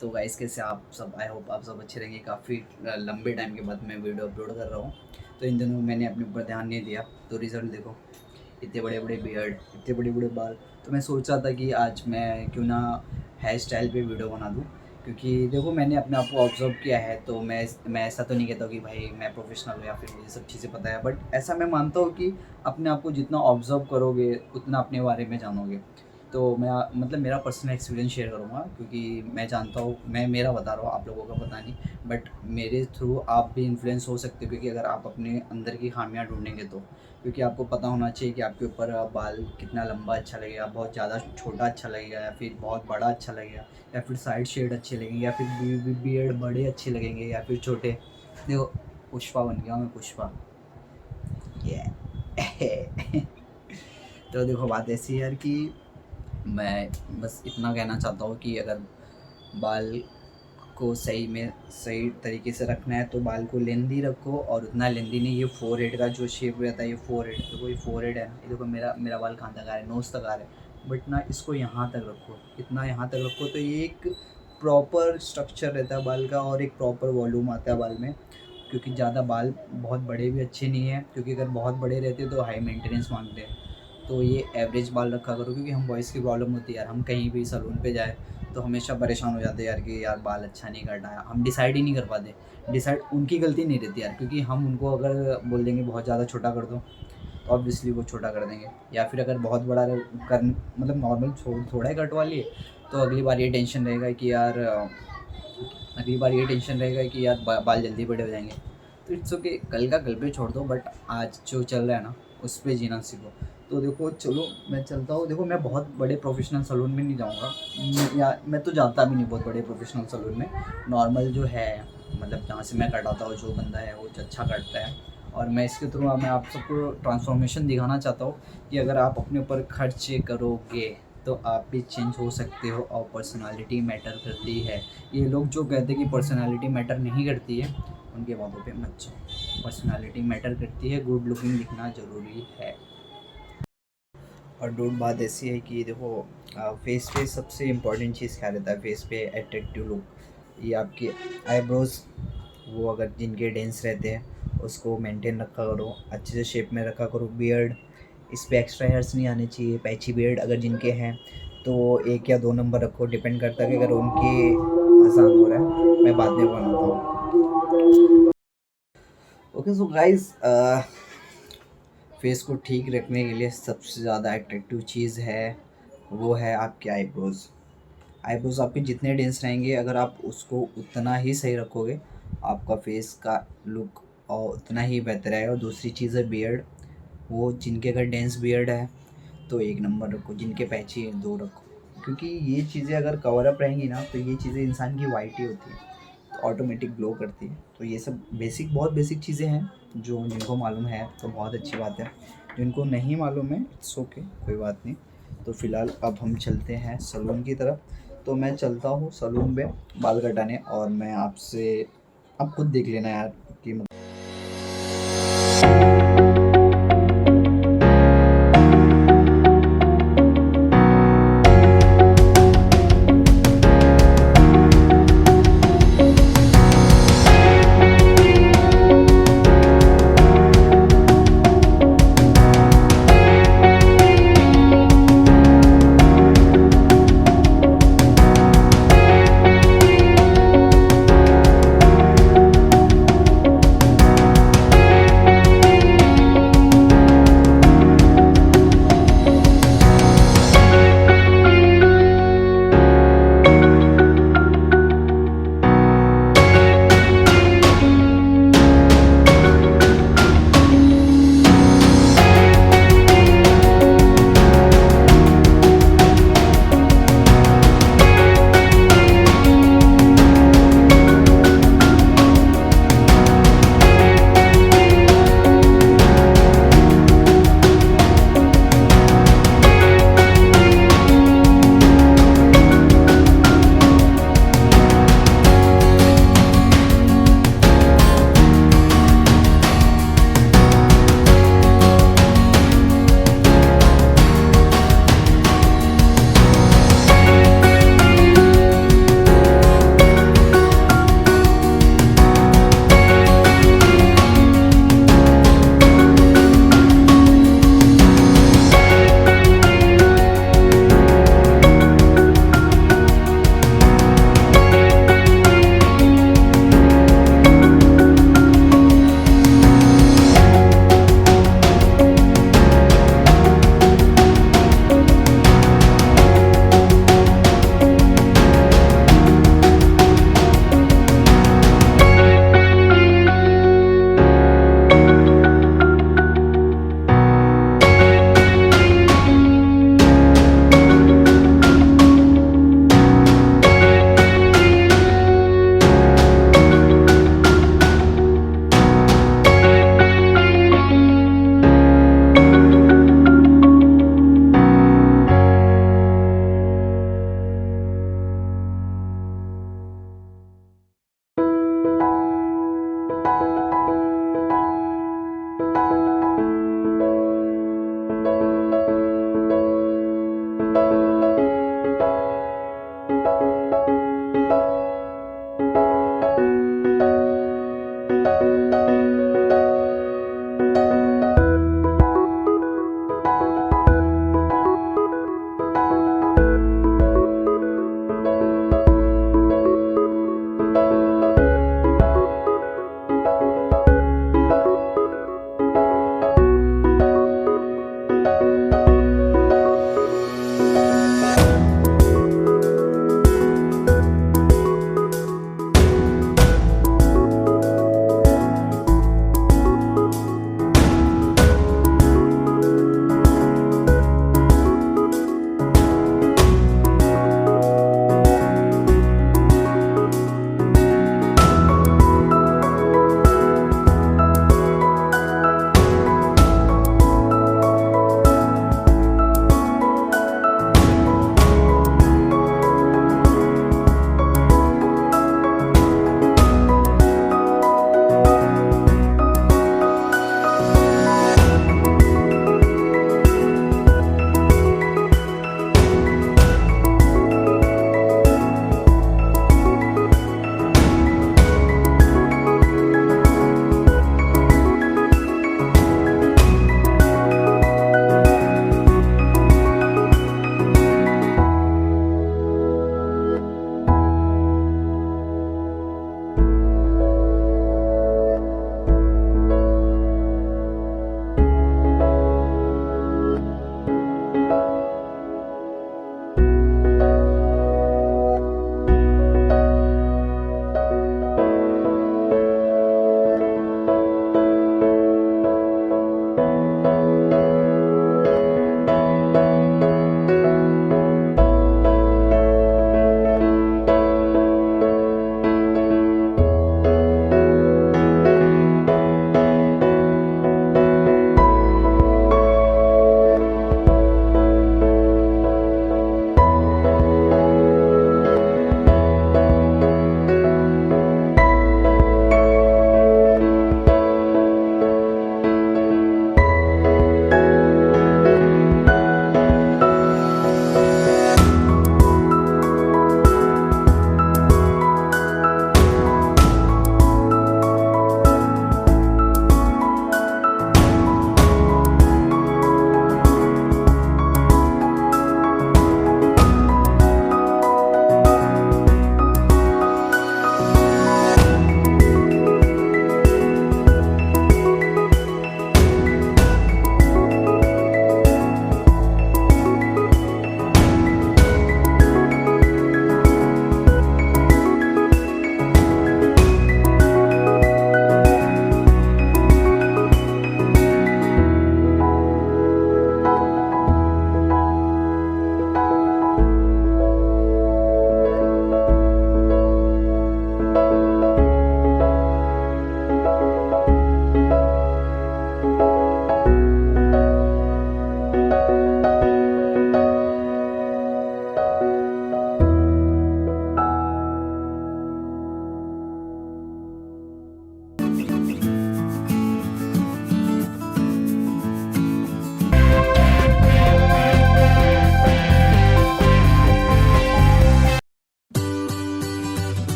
तो गाइस कैसे आप सब, आई होप आप सब अच्छे रहेंगे। काफ़ी लंबे टाइम के बाद मैं वीडियो अपलोड कर रहा हूँ। तो इन दिनों मैंने अपने ऊपर ध्यान नहीं दिया, तो रिज़ल्ट देखो, इतने बड़े बड़े बियर्ड, इतने बड़े बड़े बाल। तो मैं सोच रहा था कि आज मैं क्यों ना हेयर स्टाइल पे वीडियो बना दूँ, क्योंकि देखो मैंने अपने आप को ऑब्जर्व किया है। तो मैं ऐसा तो नहीं कहता हूँ कि भाई मैं प्रोफेशनल हूँ या फिर मुझे सब चीज़ें पता है, बट ऐसा मैं मानता हूँ कि अपने आप को जितना ऑब्जर्व करोगे उतना अपने बारे में जानोगे। तो मैं मतलब मेरा पर्सनल एक्सपीरियंस शेयर करूँगा, क्योंकि मैं जानता हूँ, मैं मेरा बता रहा हूँ, आप लोगों का पता नहीं। बट मेरे थ्रू आप भी इन्फ्लुएंस हो सकते हो, क्योंकि अगर आप अपने अंदर की खामियां ढूंढेंगे तो, क्योंकि आपको पता होना चाहिए कि आपके ऊपर बाल कितना लंबा अच्छा लगेगा, बहुत ज़्यादा छोटा अच्छा लगेगा, या फिर बहुत बड़ा अच्छा लगेगा, या फिर साइड शेड अच्छे लगेंगे, या फिर बियर्ड बड़े अच्छे लगेंगे या फिर छोटे। देखो, पुष्पा बन गया मैं, पुष्पा ये तो देखो बात ऐसी है यार कि मैं बस इतना कहना चाहता हूँ कि अगर बाल को सही तरीके से रखना है तो बाल को लेंदी रखो, और उतना लेंदी नहीं। ये फोर हेड का जो शेप रहता है, ये फोर हेड, देखो ये फोर हेड है ना, ये देखो मेरा मेरा बाल कहाँ तक आ रहा है, नोज़ तक आ रहा है। बट ना इसको यहाँ तक रखो, इतना यहाँ तक रखो, तो ये एक प्रॉपर स्ट्रक्चर रहता है बाल का, और एक प्रॉपर वॉल्यूम आता है बाल में। क्योंकि ज़्यादा बाल बहुत बड़े भी अच्छे नहीं हैं, क्योंकि अगर बहुत बड़े रहते तो हाई मेंटेनेंस मांगते हैं। तो ये एवरेज बाल रखा करो, क्योंकि हम बॉयज़ की प्रॉब्लम होती है यार, हम कहीं भी सैलून पे जाए तो हमेशा परेशान हो जाते हैं यार कि यार बाल अच्छा नहीं काटा है, हम डिसाइड ही नहीं कर पाते। डिसाइड उनकी गलती नहीं रहती यार, क्योंकि हम उनको अगर बोल देंगे बहुत ज़्यादा छोटा कर दो, तो ऑब्वियसली वो छोटा कर देंगे। या फिर अगर बहुत बड़ा कर मतलब नॉर्मल थोड़ा ही कटवा लिए, तो अगली बार ये टेंशन रहेगा कि यार बाल जल्दी बड़े हो जाएंगे। तो इट्स ओके, कल का कल पे छोड़ दो, बट आज जो चल रहा है ना उस पर जीना सीखो। तो देखो चलो मैं चलता हूँ, देखो मैं बहुत बड़े प्रोफेशनल सलून में नहीं जाऊँगा, या मैं तो जाता भी नहीं बहुत बड़े प्रोफेशनल सलून में। नॉर्मल जो है, मतलब जहाँ से मैं कटाता हूँ, जो बंदा है वो अच्छा काटता है। और मैं इसके थ्रू मैं आप सबको ट्रांसफॉर्मेशन दिखाना चाहता हूँ कि अगर आप अपने ऊपर खर्च करोगे तो आप भी चेंज हो सकते हो, और पर्सनालिटी मैटर करती है। ये लोग जो कहते हैं कि पर्सनालिटी मैटर नहीं करती है, उनके बातों पे मत जाओ। पर्सनालिटी मैटर करती है, गुड लुकिंग दिखना ज़रूरी है। और डूड बात ऐसी है कि देखो, फेस पे सबसे इम्पोर्टेंट चीज़ क्या रहता है, फेस पे अट्रैक्टिव लुक। ये आपके आईब्रोज़, वो अगर जिनके डेंस रहते हैं उसको मेंटेन रखा करो, अच्छे से शेप में रखा करो। बियर्ड, इस पे एक्स्ट्रा हेयर्स नहीं आने चाहिए। पैची बियर्ड अगर जिनके हैं तो 1 या 2 नंबर रखो, डिपेंड करता है कि अगर उनकी आसान हो रहा है। मैं बाद में बनाता हूँ। ओके सो गाइस, फेस को ठीक रखने के लिए सबसे ज़्यादा अट्रैक्टिव चीज़ है, वो है आपके आईब्रोज़। आईब्रोज़ आपके जितने डेंस रहेंगे, अगर आप उसको उतना ही सही रखोगे, आपका फेस का लुक और उतना ही बेहतर आएगा। और दूसरी चीज़ है बियर्ड, वो जिनके अगर डेंस बियर्ड है तो 1 नंबर रखो, जिनके पैची है 2 रखो। क्योंकि ये चीज़ें अगर कवर अप रहेंगी ना, तो ये चीज़ें इंसान की वाइट ही होती है, तो ऑटोमेटिक ग्लो करती है। तो ये सब बेसिक, बहुत बेसिक चीज़ें हैं, जो जिनको मालूम है तो बहुत अच्छी बात है, जिनको नहीं मालूम है इट्स ओके, कोई बात नहीं। तो फ़िलहाल अब हम चलते हैं सलून की तरफ। तो मैं चलता हूँ सलून में बाल कटाने, और मैं आपसे, आप खुद देख लेना यार,